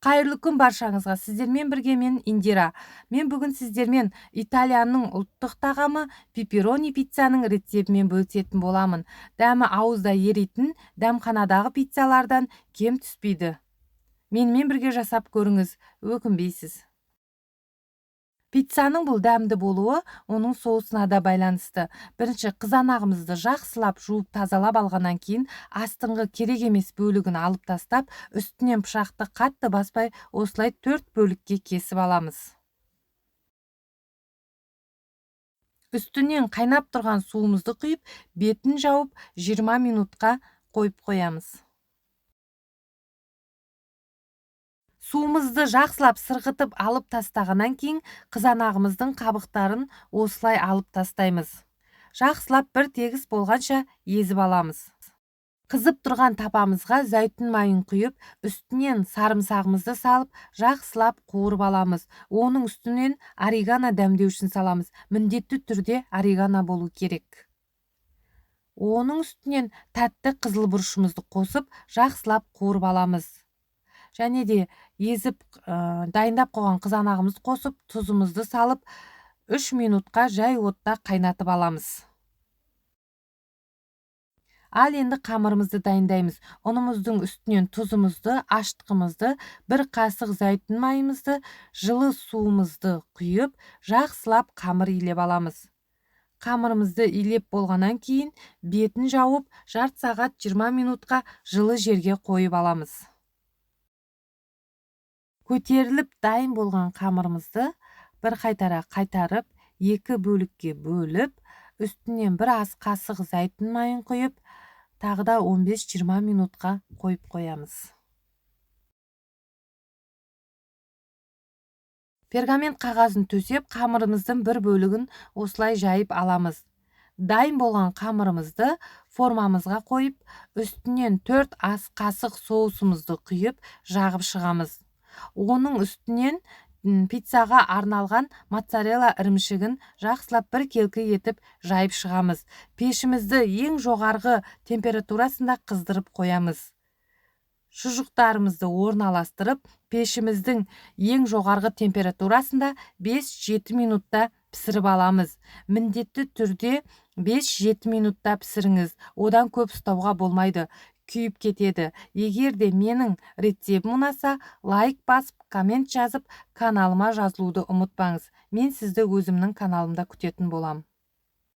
Қайырлы күн баршаңызға. Сіздермен бірге мен Индира. Мен бүгін сіздермен Италияның ұлттық тағамы пепперони пиццаның рецептімен бөлісетін боламын. Дәмі ауызда еритін дәмханадағы пиццалардан кем түспейді. Менімен бірге жасап көріңіз, өкінбейсіз. Пиццаның бұл дәмді болуы оның соусына да байланысты. Бірінші қызанағымызды жақсылап жуып тазалап алғаннан кейін астыңғы керек емес бөлігін алып тастап, үстінен пышақты қатты баспай осылай 4 бөлікке кесіп аламыз. Үстінен қайнап тұрған суымызды құйып, бетін жауып 20 минутқа қойып қоямыз. Суымызды жақсылап сырғытып алып тастағаннан кейін қызанағымыздың қабықтарын осылай алып тастаймыз. Жақсылап бір тегіс болғанша езіп аламыз. Қызып тұрған тапамызға зәйтүн майын құйып, үстінен сарымсағымызды салып, жақсылап қуырып аламыз. Оның үстінен орегано дәмдеушін саламыз. Міндетті түрде орегано болу керек. Оның үстінен тәтті қызыл бұрышымызды қосып, жақсылап қуырып аламыз. Және де езіп дайындап қойған қызанағымызды қосып, тұзымызды салып, 3 минутқа жай отта қайнатып аламыз. Ал енді қамырымызды дайындаймыз. Ұнымыздың үстінен тұзымызды, аштығымызды, 1 қасық зәйтүн майымызды, жылы суымызды құйып, жақсылап қамыр илеп аламыз. Қамырымызды илеп болғаннан кейін бетін жауып, жарты сағат 20 минутқа жылы жерге қойып аламыз. Көтеріліп дайын болған қамырымызды бір қайтара қайтарып, 2 бөлікке бөліп, үстінен 1 ас қасық зәйтүн майын құйып, тағы да 15-20 минутқа қойып қоямыз. Пергамент қағазын төсеп, қамырымыздың бір бөлігін осылай жайып аламыз. Дайын болған қамырымызды формамызға қойып, үстінен 4 ас қасық соусымызды құйып, жағып шығамыз. Оның үстінен пиццаға арналған моцарелла ірімшігін жақсылап бір келкі етіп жайып шығамыз. Пешімізді ең жоғарғы температурасында қыздырып қоямыз. Шұжықтарымызды орналастырып, пешіміздің ең жоғарғы температурасында 5-7 минутта пісіріп аламыз. Міндетті түрде 5-7 минутта пісіріңіз. Одан көп ұстауға болмайды, күйіп кетеді. Егер де менің рецептім ұнаса, лайк басып, коммент жазып, каналыма жазылуды ұмытпаңыз. Мен сізді өзімнің каналымда күтетін болам.